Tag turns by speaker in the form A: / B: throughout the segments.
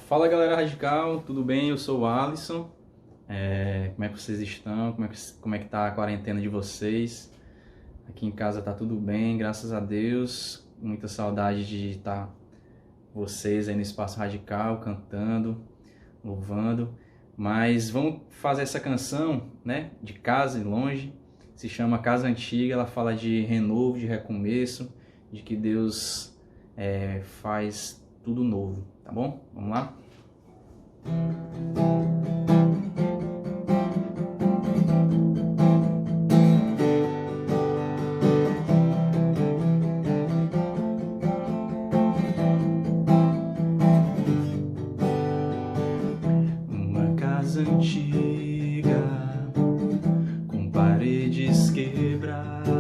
A: Fala galera radical, tudo bem? Eu sou o Alisson. Como é que vocês estão? Como é que tá a quarentena de vocês? Aqui em casa tá tudo bem, graças a Deus. Muita saudade de estar vocês aí no Espaço Radical, cantando, louvando. Mas vamos fazer essa canção, né? De casa e longe. Se chama Casa Antiga, ela fala de renovo, de recomeço, de que Deus faz tudo novo, tá bom? Vamos lá? Uma casa antiga, com paredes quebradas,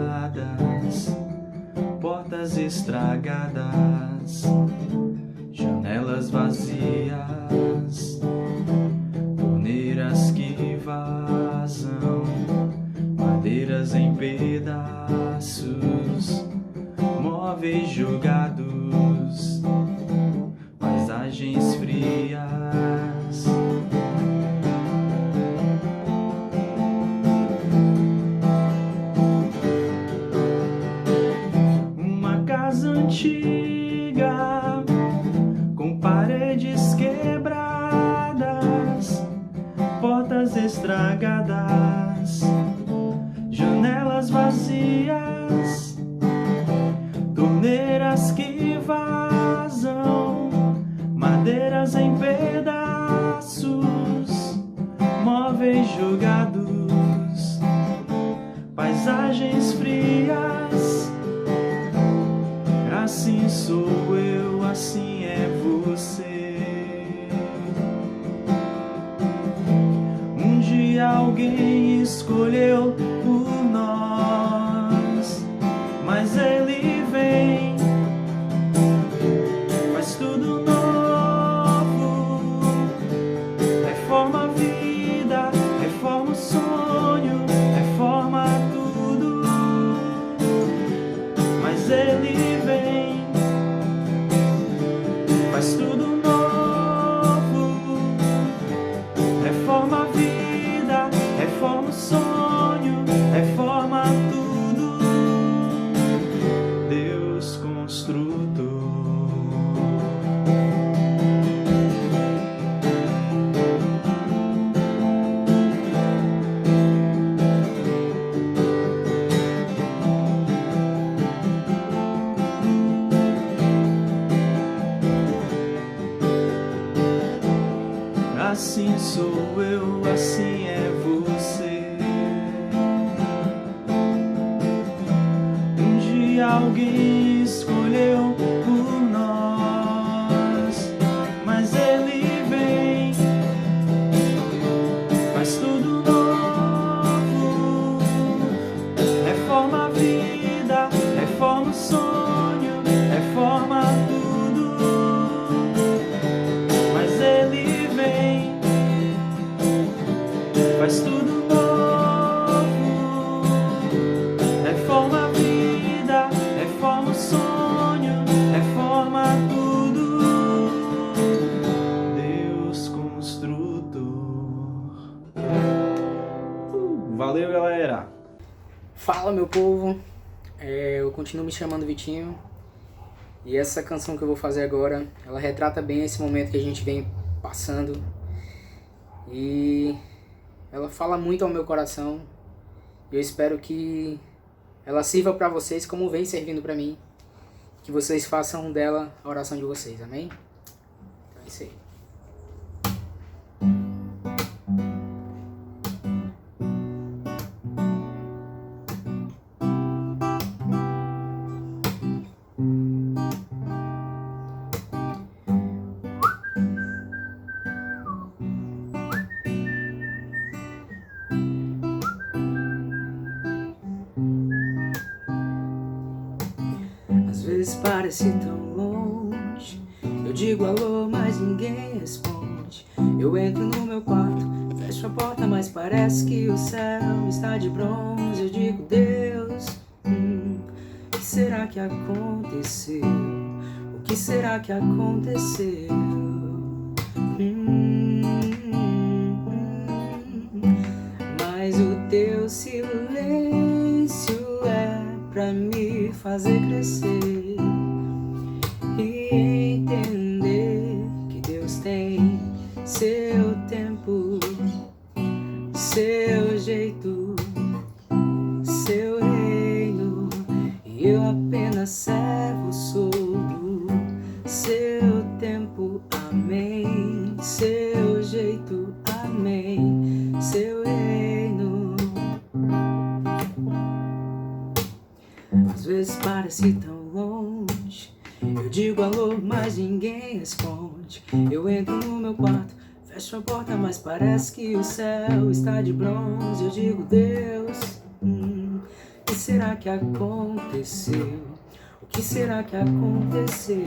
A: portas estragadas, janelas vazias, torneiras que vazam, madeiras em pedaços, móveis jogados, paisagens frias. Uma casa antiga, com paredes quebradas, portas estragadas, janelas vazias, torneiras que vazam, madeiras em pedaços, móveis jogados, paisagens frias. Assim sou eu, assim é você. Um dia alguém escolheu por nós, mas ele vem, faz tudo novo, reforma a vida, reforma o sonho, reforma tudo, mas ele vem, faz tudo novo, reforma a vida, reforma o sonho, reforma tudo. Deus construtor. Assim sou eu, assim é você. Um dia alguém escolheu por nós, mas ele vem, faz tudo novo, reforma a vida, reforma o sonho, reforma tudo, mas ele vem, faz tudo novo, reforma a vida, reforma o sonho, reforma tudo. Deus construtor. Valeu, galera!
B: Fala, meu povo, eu continuo me chamando Vitinho e essa canção que eu vou fazer agora, ela retrata bem esse momento que a gente vem passando e ela fala muito ao meu coração. Eu espero que ela sirva para vocês como vem servindo para mim, que vocês façam dela a oração de vocês, amém? Então é isso aí. Às vezes parece tão longe, eu digo alô, mas ninguém responde. Eu entro no meu quarto, fecho a porta, mas parece que o céu está de bronze. Eu digo, Deus, o que será que aconteceu? O que será que aconteceu? fazer crescer e entender que Deus tem seu tempo, seu jeito, seu reino, e eu apenas servo sou do seu tempo, amém, seu jeito, amém, seu reino. Às vezes parece tão longe, eu digo alô, mas ninguém responde. Eu entro no meu quarto, fecho a porta, mas parece que o céu está de bronze. Eu digo, Deus, o que será que aconteceu? O que será que aconteceu?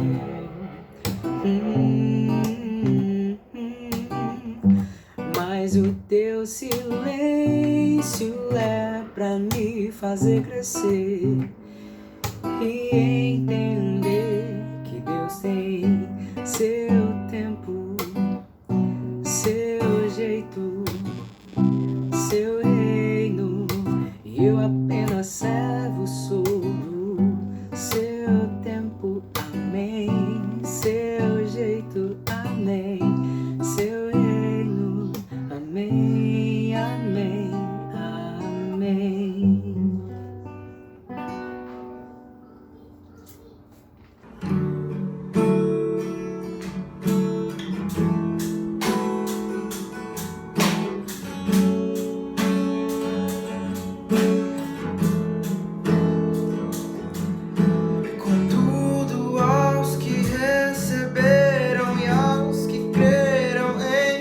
B: Mas o teu silêncio é pra me fazer crescer e entender que Deus tem seu tempo, seu jeito, seu reino, e eu apenas servo sou do seu tempo, amém, seu jeito, amém, seu reino, amém, amém, amém.
C: Contudo, aos que receberam e aos que creram em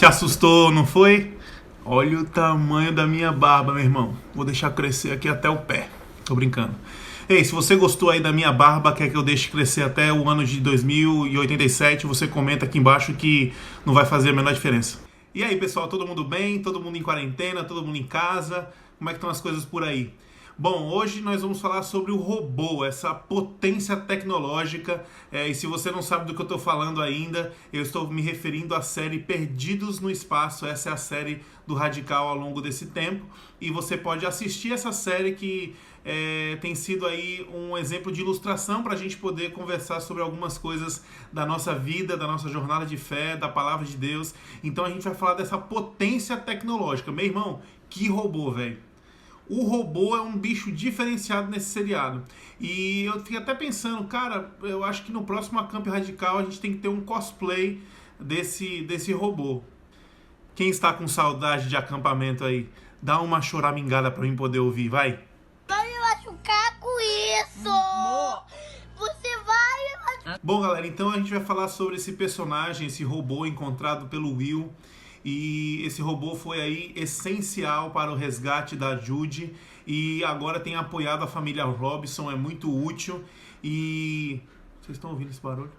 C: Se assustou, não foi? Olha o tamanho da minha barba, meu irmão. Vou deixar crescer aqui até o pé. Tô brincando. Ei, se você gostou aí da minha barba, quer que eu deixe crescer até o ano de 2087, você comenta aqui embaixo que não vai fazer a menor diferença. E aí, pessoal, todo mundo bem? Todo mundo em quarentena? Todo mundo em casa? Como é que estão as coisas por aí? Bom, hoje nós vamos falar sobre o robô, essa potência tecnológica. E se você não sabe do que eu estou falando ainda, eu estou me referindo à série Perdidos no Espaço. Essa é a série do Radical ao longo desse tempo. E você pode assistir essa série que tem sido aí um exemplo de ilustração para a gente poder conversar sobre algumas coisas da nossa vida, da nossa jornada de fé, da palavra de Deus. Então a gente vai falar dessa potência tecnológica. Meu irmão, que robô, velho! O robô é um bicho diferenciado nesse seriado. E eu fiquei até pensando, cara, eu acho que no próximo Acamp Radical a gente tem que ter um cosplay desse robô. Quem está com saudade de acampamento aí, dá uma choramingada pra mim poder ouvir, vai.
D: Vai me machucar com isso! Você vai me machucar!
C: Bom, galera, então a gente vai falar sobre esse personagem, esse robô encontrado pelo Will. E esse robô foi aí essencial para o resgate da Judy e agora tem apoiado a família Robinson, é muito útil. E vocês estão ouvindo esse barulho?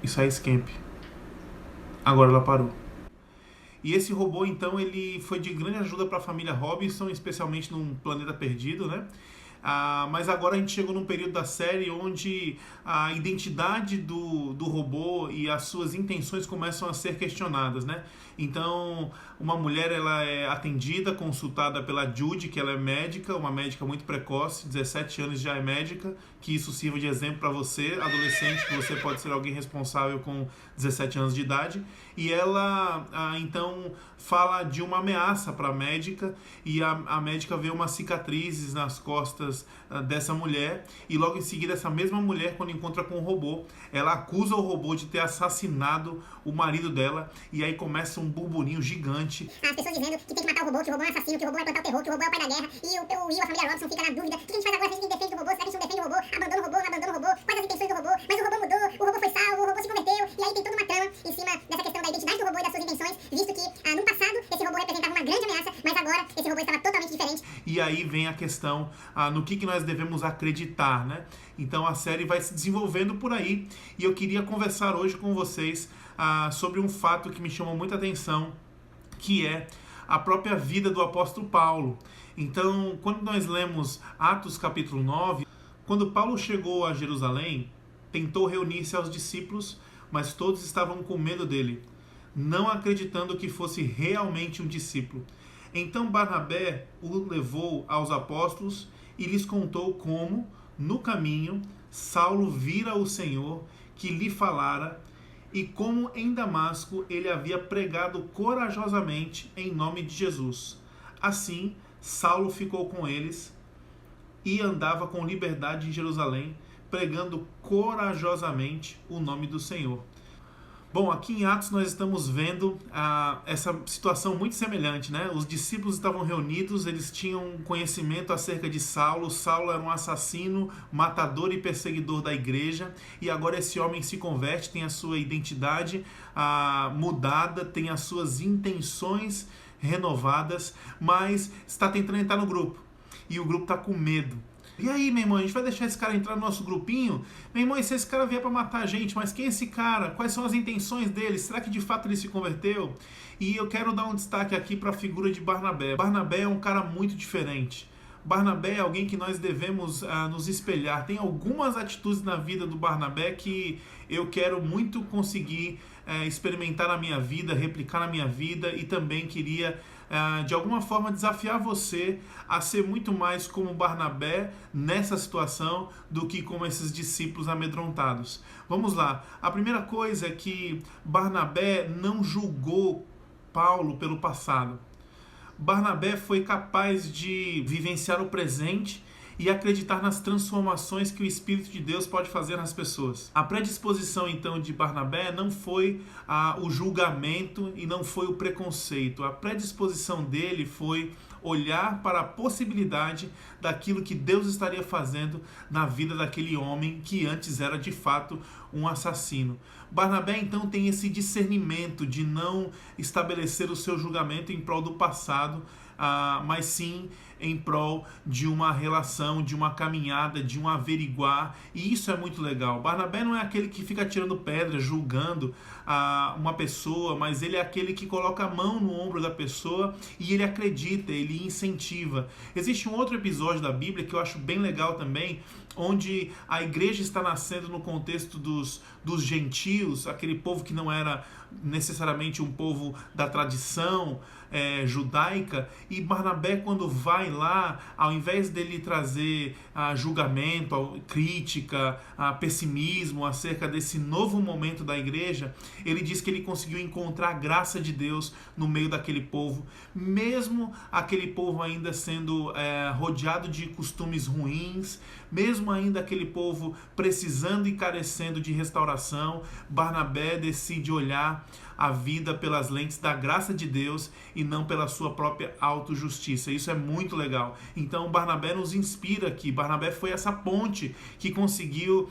C: Isso aí é Scamp. Agora ela parou. E esse robô então ele foi de grande ajuda para a família Robinson, especialmente num planeta perdido, né? Mas agora a gente chegou num período da série onde a identidade do robô e as suas intenções começam a ser questionadas, né? Então, uma mulher ela é atendida, consultada pela Judy, que ela é médica, uma médica muito precoce, 17 anos já é médica, que isso sirva de exemplo para você, adolescente, que você pode ser alguém responsável com 17 anos de idade. E ela, então, fala de uma ameaça para a médica e a médica vê umas cicatrizes nas costas dessa mulher e logo em seguida essa mesma mulher, quando encontra com o robô, ela acusa o robô de ter assassinado o marido dela e aí começa um burburinho gigante.
E: As pessoas dizendo que tem que matar o robô, que o robô é um assassino, que o robô vai plantar o terror, que o robô é o pai da guerra e o Will, a família Robinson, fica na dúvida. O que a gente faz agora? A gente defende o robô? Será que a gente não defende o robô? Abandona o robô? Não abandona o robô? Quais as intenções do robô? Mas o robô mudou, o robô foi salvo, o robô se converteu e aí tem toda uma trama em cima dessa questão da identidade do robô e das suas intenções, visto que no passado esse robô representava uma grande ameaça, mas agora esse robô estava totalmente diferente.
C: E aí vem a questão no que nós devemos acreditar, né? Então a série vai se desenvolvendo por aí e eu queria conversar hoje com vocês sobre um fato que me chamou muita atenção, que é a própria vida do apóstolo Paulo. Então, quando nós lemos Atos capítulo 9, quando Paulo chegou a Jerusalém, tentou reunir-se aos discípulos, mas todos estavam com medo dele, não acreditando que fosse realmente um discípulo. Então Barnabé o levou aos apóstolos e lhes contou como, no caminho, Saulo vira o Senhor que lhe falara e como em Damasco ele havia pregado corajosamente em nome de Jesus. Assim, Saulo ficou com eles e andava com liberdade em Jerusalém, pregando corajosamente o nome do Senhor. Bom, aqui em Atos nós estamos vendo essa situação muito semelhante, né? Os discípulos estavam reunidos, eles tinham conhecimento acerca de Saulo. Saulo era um assassino, matador e perseguidor da igreja, e agora esse homem se converte, tem a sua identidade mudada, tem as suas intenções renovadas, mas está tentando entrar no grupo, e o grupo está com medo. E aí, meu irmão, a gente vai deixar esse cara entrar no nosso grupinho? Meu irmão, e se esse cara vier para matar a gente, mas quem é esse cara? Quais são as intenções dele? Será que de fato ele se converteu? E eu quero dar um destaque aqui para a figura de Barnabé. Barnabé é um cara muito diferente. Barnabé é alguém que nós devemos nos espelhar. Tem algumas atitudes na vida do Barnabé que eu quero muito conseguir experimentar na minha vida, replicar na minha vida, e também queria de alguma forma desafiar você a ser muito mais como Barnabé nessa situação do que como esses discípulos amedrontados. Vamos lá. A primeira coisa é que Barnabé não julgou Paulo pelo passado. Barnabé foi capaz de vivenciar o presente e acreditar nas transformações que o Espírito de Deus pode fazer nas pessoas. A predisposição, então, de Barnabé não foi o julgamento e não foi o preconceito. A predisposição dele foi olhar para a possibilidade daquilo que Deus estaria fazendo na vida daquele homem que antes era de fato um assassino. Barnabé então tem esse discernimento de não estabelecer o seu julgamento em prol do passado, mas sim em prol de uma relação, de uma caminhada, de um averiguar, e isso é muito legal. Barnabé não é aquele que fica tirando pedra, julgando uma pessoa, mas ele é aquele que coloca a mão no ombro da pessoa e ele acredita, ele incentiva. Existe um outro episódio da Bíblia que eu acho bem legal também, onde a igreja está nascendo no contexto dos gentios, aquele povo que não era necessariamente um povo da tradição judaica, e Barnabé, quando vai lá, ao invés dele trazer julgamento, crítica, pessimismo acerca desse novo momento da igreja, ele diz que ele conseguiu encontrar a graça de Deus no meio daquele povo, mesmo aquele povo ainda sendo rodeado de costumes ruins, mesmo ainda aquele povo precisando e carecendo de restauração. Barnabé decide olhar a vida pelas lentes da graça de Deus e não pela sua própria autojustiça. Isso é muito legal. Então Barnabé nos inspira aqui. Barnabé foi essa ponte que conseguiu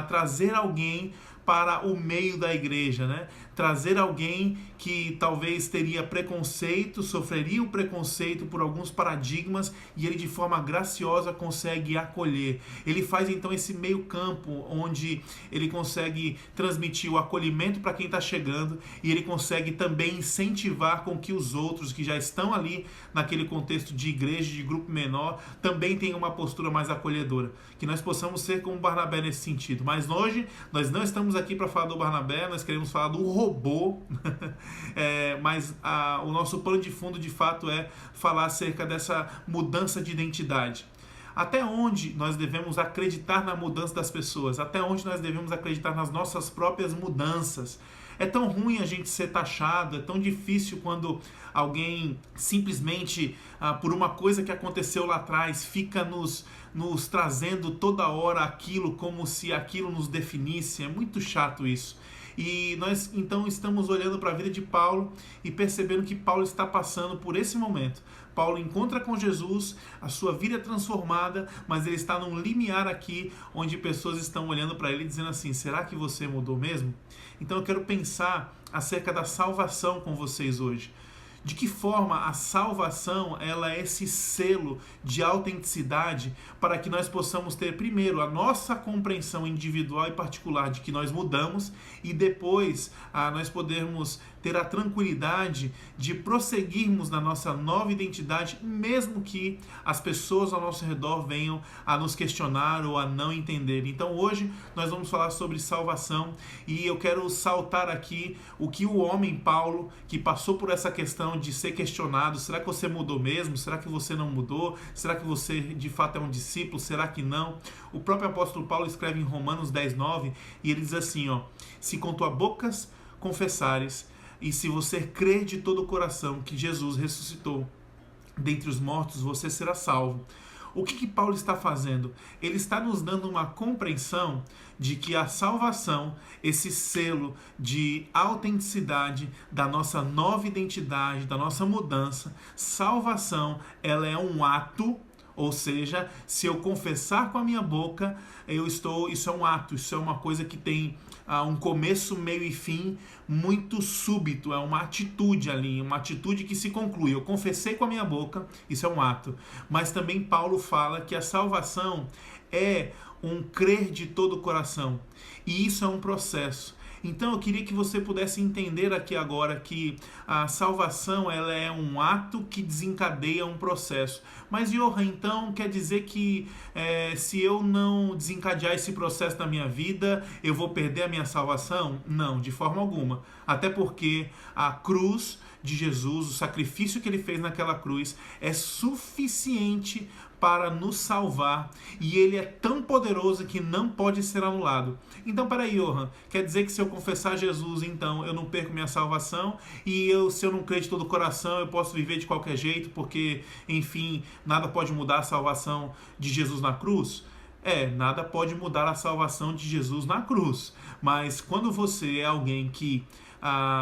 C: trazer alguém para o meio da igreja, né? Trazer alguém que talvez teria preconceito, sofreria o preconceito por alguns paradigmas, e ele de forma graciosa consegue acolher. Ele faz então esse meio campo onde ele consegue transmitir o acolhimento para quem está chegando, e ele consegue também incentivar com que os outros que já estão ali naquele contexto de igreja, de grupo menor, também tenham uma postura mais acolhedora. Que nós possamos ser como Barnabé nesse sentido. Mas hoje nós não estamos aqui para falar do Barnabé, nós queremos falar do robô, mas o nosso plano de fundo de fato é falar acerca dessa mudança de identidade. Até onde nós devemos acreditar na mudança das pessoas? Até onde nós devemos acreditar nas nossas próprias mudanças? É tão ruim a gente ser taxado, é tão difícil quando alguém simplesmente, por uma coisa que aconteceu lá atrás, fica nos trazendo toda hora aquilo como se aquilo nos definisse. É muito chato isso. E nós então estamos olhando para a vida de Paulo e percebendo que Paulo está passando por esse momento. Paulo encontra com Jesus, a sua vida é transformada, mas ele está num limiar aqui onde pessoas estão olhando para ele e dizendo assim: será que você mudou mesmo? Então eu quero pensar acerca da salvação com vocês hoje. De que forma a salvação ela é esse selo de autenticidade para que nós possamos ter primeiro a nossa compreensão individual e particular de que nós mudamos, e depois nós podermos ter a tranquilidade de prosseguirmos na nossa nova identidade, mesmo que as pessoas ao nosso redor venham a nos questionar ou a não entender. Então hoje nós vamos falar sobre salvação, e eu quero saltar aqui o que o homem Paulo, que passou por essa questão de ser questionado: será que você mudou mesmo? Será que você não mudou? Será que você de fato é um discípulo? Será que não? O próprio apóstolo Paulo escreve em Romanos 10:9, e ele diz assim: se com tua boca confessares e se você crer de todo o coração que Jesus ressuscitou dentre os mortos, você será salvo. O que Paulo está fazendo? Ele está nos dando uma compreensão de que a salvação, esse selo de autenticidade da nossa nova identidade, da nossa mudança, salvação, ela é um ato. Ou seja, se eu confessar com a minha boca, isso é um ato, isso é uma coisa que tem um começo, meio e fim muito súbito, é uma atitude ali, uma atitude que se conclui. Eu confessei com a minha boca, isso é um ato. Mas também Paulo fala que a salvação é um crer de todo o coração, e isso é um processo. Então eu queria que você pudesse entender aqui agora que a salvação ela é um ato que desencadeia um processo. Mas Johan, então quer dizer que se eu não desencadear esse processo na minha vida, eu vou perder a minha salvação? Não, de forma alguma. Até porque a cruz de Jesus, o sacrifício que ele fez naquela cruz, é suficiente para nos salvar, e ele é tão poderoso que não pode ser anulado. Então, peraí, Johan, quer dizer que se eu confessar Jesus, então eu não perco minha salvação, e se eu não crer de todo o coração, eu posso viver de qualquer jeito, porque, enfim, nada pode mudar a salvação de Jesus na cruz? Nada pode mudar a salvação de Jesus na cruz, mas quando você é alguém que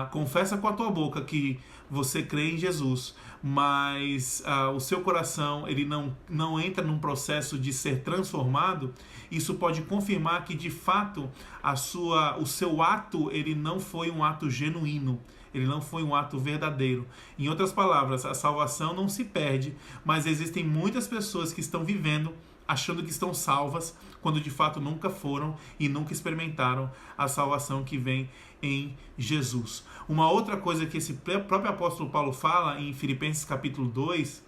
C: confessa com a tua boca que você crê em Jesus, mas o seu coração ele não entra num processo de ser transformado, isso pode confirmar que de fato o seu ato ele não foi um ato genuíno, ele não foi um ato verdadeiro. Em outras palavras, a salvação não se perde, mas existem muitas pessoas que estão vivendo achando que estão salvas, quando de fato nunca foram e nunca experimentaram a salvação que vem em Jesus. Uma outra coisa que esse próprio apóstolo Paulo fala em Filipenses capítulo 2,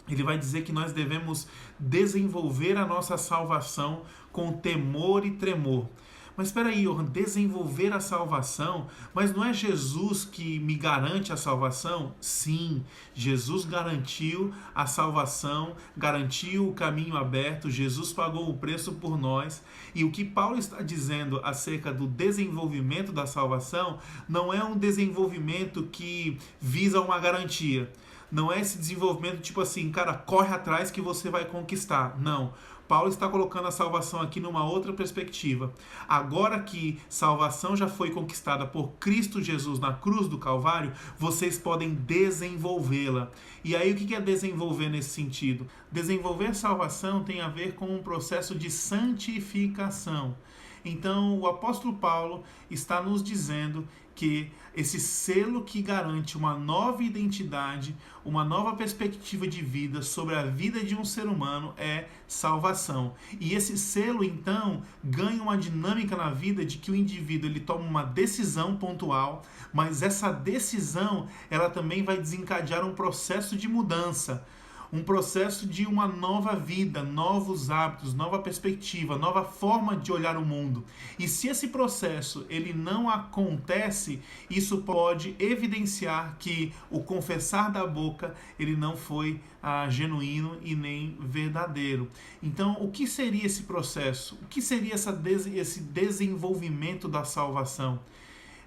C: ele vai dizer que nós devemos desenvolver a nossa salvação com temor e tremor. Mas espera aí, desenvolver a salvação, mas não é Jesus que me garante a salvação? Sim, Jesus garantiu a salvação, garantiu o caminho aberto, Jesus pagou o preço por nós. E o que Paulo está dizendo acerca do desenvolvimento da salvação não é um desenvolvimento que visa uma garantia. Não é esse desenvolvimento tipo assim, cara, corre atrás que você vai conquistar. Não. Paulo está colocando a salvação aqui numa outra perspectiva. Agora que salvação já foi conquistada por Cristo Jesus na cruz do Calvário, vocês podem desenvolvê-la. E aí o que é desenvolver nesse sentido? Desenvolver salvação tem a ver com um processo de santificação. Então o apóstolo Paulo está nos dizendo que esse selo que garante uma nova identidade, uma nova perspectiva de vida sobre a vida de um ser humano é salvação. E esse selo, então, ganha uma dinâmica na vida de que o indivíduo ele toma uma decisão pontual, mas essa decisão ela também vai desencadear um processo de mudança. Um processo de uma nova vida, novos hábitos, nova perspectiva, nova forma de olhar o mundo. E se esse processo ele não acontece, isso pode evidenciar que o confessar da boca ele não foi genuíno e nem verdadeiro. Então, o que seria esse processo? O que seria esse desenvolvimento da salvação?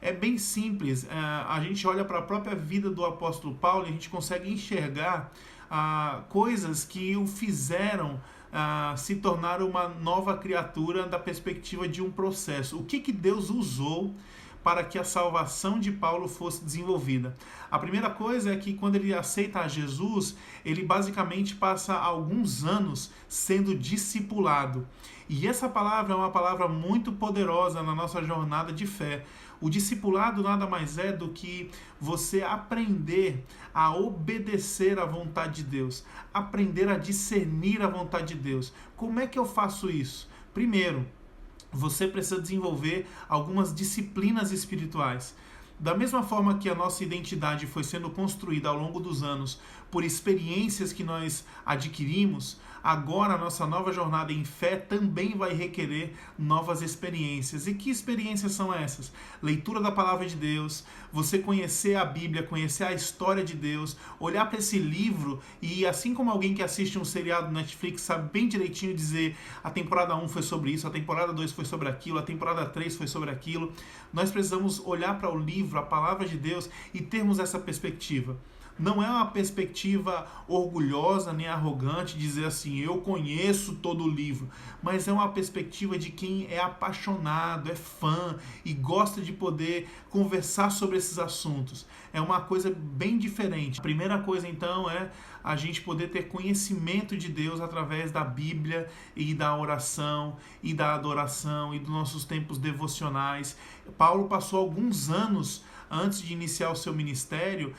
C: É bem simples. A gente olha para a própria vida do apóstolo Paulo e a gente consegue enxergar coisas que o fizeram se tornar uma nova criatura da perspectiva de um processo. O que Deus usou para que a salvação de Paulo fosse desenvolvida? A primeira coisa é que quando ele aceita a Jesus, ele basicamente passa alguns anos sendo discipulado. E essa palavra é uma palavra muito poderosa na nossa jornada de fé. O discipulado nada mais é do que você aprender a obedecer à vontade de Deus, aprender a discernir a vontade de Deus. Como é que eu faço isso? Primeiro, você precisa desenvolver algumas disciplinas espirituais. Da mesma forma que a nossa identidade foi sendo construída ao longo dos anos por experiências que nós adquirimos, agora a nossa nova jornada em fé também vai requerer novas experiências. E que experiências são essas? Leitura da palavra de Deus, você conhecer a Bíblia, conhecer a história de Deus, olhar para esse livro e assim como alguém que assiste um seriado Netflix sabe bem direitinho dizer a temporada 1 foi sobre isso, a temporada 2 foi sobre aquilo, a temporada 3 foi sobre aquilo, nós precisamos olhar para o livro, a palavra de Deus e termos essa perspectiva. Não é uma perspectiva orgulhosa nem arrogante dizer assim, eu conheço todo o livro, mas é uma perspectiva de quem é apaixonado, é fã e gosta de poder conversar sobre esses assuntos. É uma coisa bem diferente. A primeira coisa então é a gente poder ter conhecimento de Deus através da Bíblia e da oração e da adoração e dos nossos tempos devocionais. Paulo passou alguns anos antes de iniciar o seu ministério,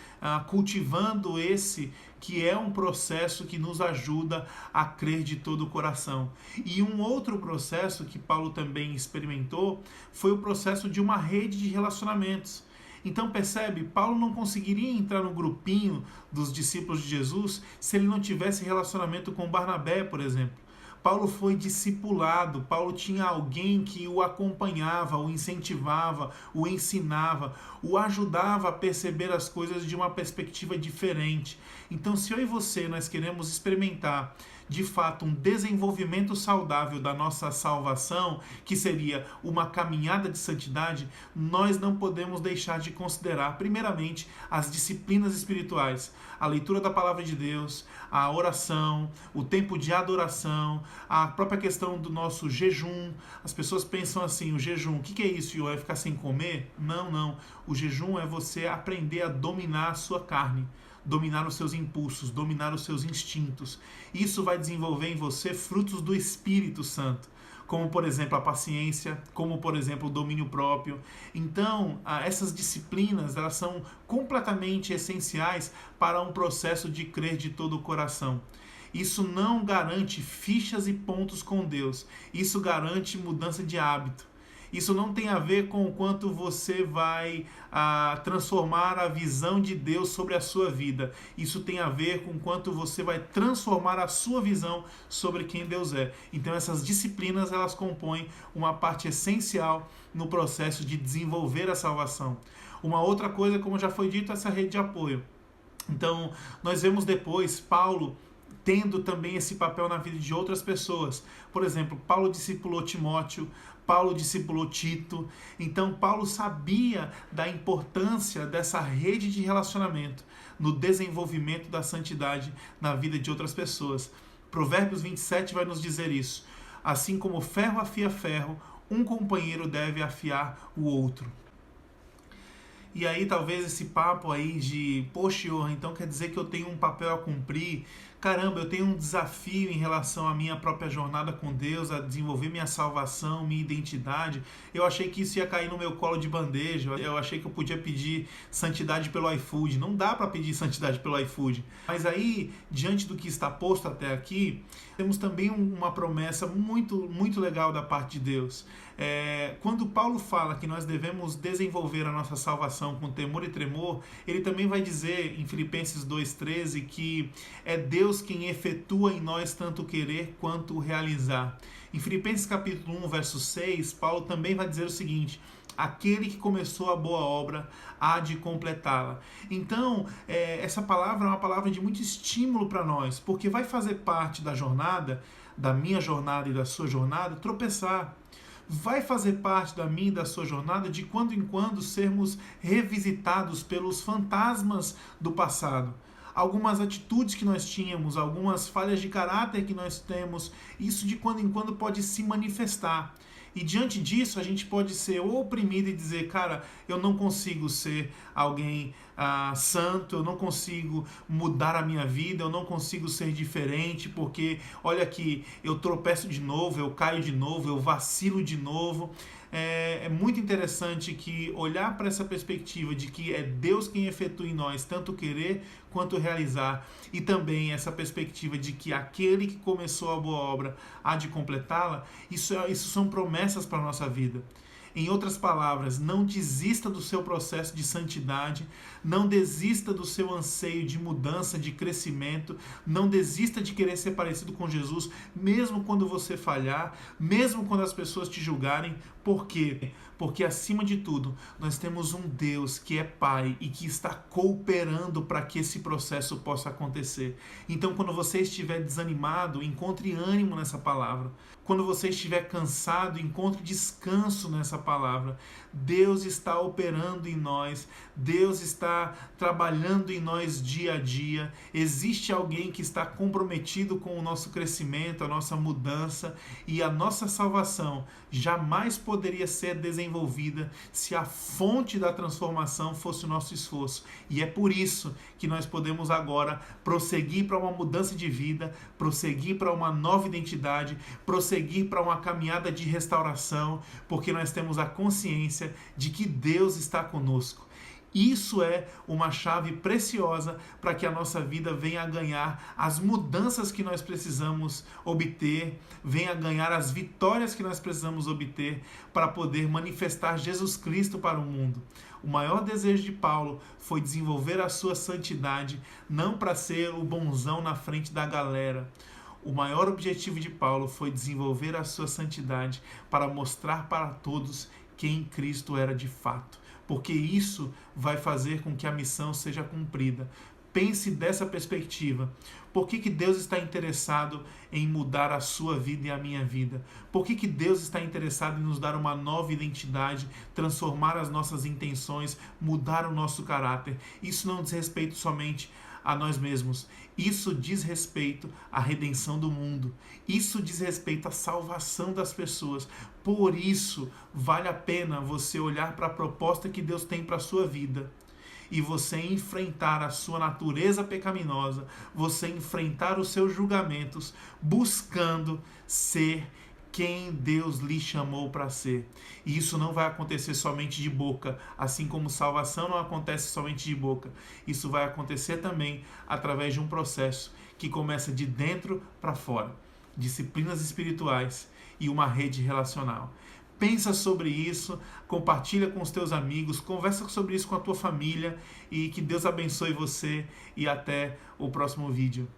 C: cultivando esse que é um processo que nos ajuda a crer de todo o coração. E um outro processo que Paulo também experimentou foi o processo de uma rede de relacionamentos. Então percebe, Paulo não conseguiria entrar no grupinho dos discípulos de Jesus se ele não tivesse relacionamento com Barnabé, por exemplo. Paulo foi discipulado, Paulo tinha alguém que o acompanhava, o incentivava, o ensinava, o ajudava a perceber as coisas de uma perspectiva diferente. Então, se eu e você nós queremos experimentar de fato um desenvolvimento saudável da nossa salvação, que seria uma caminhada de santidade, nós não podemos deixar de considerar primeiramente as disciplinas espirituais, a leitura da palavra de Deus, a oração, o tempo de adoração, a própria questão do nosso jejum. As pessoas pensam assim, o jejum, o que é isso? É ficar sem comer? Não. O jejum é você aprender a dominar a sua carne. dominar os seus impulsos, dominar os seus instintos. Isso vai desenvolver em você frutos do Espírito Santo, como por exemplo a paciência, como por exemplo o domínio próprio. Então, essas disciplinas, elas são completamente essenciais para um processo de crer de todo o coração. Isso não garante fichas e pontos com Deus, isso garante mudança de hábito. Isso não tem a ver com o quanto você vai transformar a visão de Deus sobre a sua vida. Isso tem a ver com o quanto você vai transformar a sua visão sobre quem Deus é. Então essas disciplinas, elas compõem uma parte essencial no processo de desenvolver a salvação. Uma outra coisa, como já foi dito, é essa rede de apoio. Então nós vemos depois Paulo tendo também esse papel na vida de outras pessoas. Por exemplo, Paulo discipulou Timóteo, Paulo discipulou Tito. Então Paulo sabia da importância dessa rede de relacionamento no desenvolvimento da santidade na vida de outras pessoas. Provérbios 27 vai nos dizer isso. Assim como ferro afia ferro, um companheiro deve afiar o outro. E aí talvez esse papo aí de, poxa, então quer dizer que eu tenho um papel a cumprir? Caramba, eu tenho um desafio em relação à minha própria jornada com Deus, a desenvolver minha salvação, minha identidade. Eu achei que isso ia cair no meu colo de bandeja. Eu achei que eu podia pedir santidade pelo iFood. Não dá para pedir santidade pelo iFood. Mas aí, diante do que está posto até aqui, temos também uma promessa muito, muito legal da parte de Deus. Quando Paulo fala que nós devemos desenvolver a nossa salvação com temor e tremor, ele também vai dizer em Filipenses 2,13 que é Deus quem efetua em nós tanto querer quanto realizar. Em Filipenses capítulo 1, verso 6, Paulo também vai dizer o seguinte: aquele que começou a boa obra há de completá-la. Então, essa palavra é uma palavra de muito estímulo para nós, porque vai fazer parte da jornada, da minha jornada e da sua jornada, tropeçar. Vai fazer parte da minha e da sua jornada de quando em quando sermos revisitados pelos fantasmas do passado. Algumas atitudes que nós tínhamos, algumas falhas de caráter que nós temos, isso de quando em quando pode se manifestar. E diante disso a gente pode ser oprimido e dizer, cara, eu não consigo ser alguém santo, eu não consigo mudar a minha vida, eu não consigo ser diferente, porque olha aqui, eu tropeço de novo, eu caio de novo, eu vacilo de novo. É muito interessante que olhar para essa perspectiva de que é Deus quem efetua em nós tanto querer quanto realizar, e também essa perspectiva de que aquele que começou a boa obra há de completá-la, isso são promessas para a nossa vida. Em outras palavras, não desista do seu processo de santidade, não desista do seu anseio de mudança, de crescimento, não desista de querer ser parecido com Jesus, mesmo quando você falhar, mesmo quando as pessoas te julgarem. Por quê? Porque, acima de tudo, nós temos um Deus que é Pai e que está cooperando para que esse processo possa acontecer. Então, quando você estiver desanimado, encontre ânimo nessa palavra. Quando você estiver cansado, encontre descanso nessa palavra. Deus está operando em nós, Deus está trabalhando em nós dia a dia. Existe alguém que está comprometido com o nosso crescimento, a nossa mudança, e a nossa salvação jamais poderia ser desenvolvida se a fonte da transformação fosse o nosso esforço. E é por isso que nós podemos agora prosseguir para uma mudança de vida, prosseguir para uma nova identidade, prosseguir para uma caminhada de restauração, porque nós temos a consciência de que Deus está conosco. Isso é uma chave preciosa para que a nossa vida venha a ganhar as mudanças que nós precisamos obter, venha a ganhar as vitórias que nós precisamos obter para poder manifestar Jesus Cristo para o mundo. O maior desejo de Paulo foi desenvolver a sua santidade, não para ser o bonzão na frente da galera. O maior objetivo de Paulo foi desenvolver a sua santidade para mostrar para todos quem Cristo era de fato, porque isso vai fazer com que a missão seja cumprida. Pense dessa perspectiva. Por que Deus está interessado em mudar a sua vida e a minha vida? Por que Deus está interessado em nos dar uma nova identidade, transformar as nossas intenções, mudar o nosso caráter? Isso não diz respeito somente a nós mesmos. Isso diz respeito à redenção do mundo. Isso diz respeito à salvação das pessoas. Por isso, vale a pena você olhar para a proposta que Deus tem para a sua vida e você enfrentar a sua natureza pecaminosa, você enfrentar os seus julgamentos, buscando ser quem Deus lhe chamou para ser. E isso não vai acontecer somente de boca, assim como salvação não acontece somente de boca. Isso vai acontecer também através de um processo que começa de dentro para fora. Disciplinas espirituais e uma rede relacional. Pensa sobre isso, compartilha com os teus amigos, conversa sobre isso com a tua família e que Deus abençoe você e até o próximo vídeo.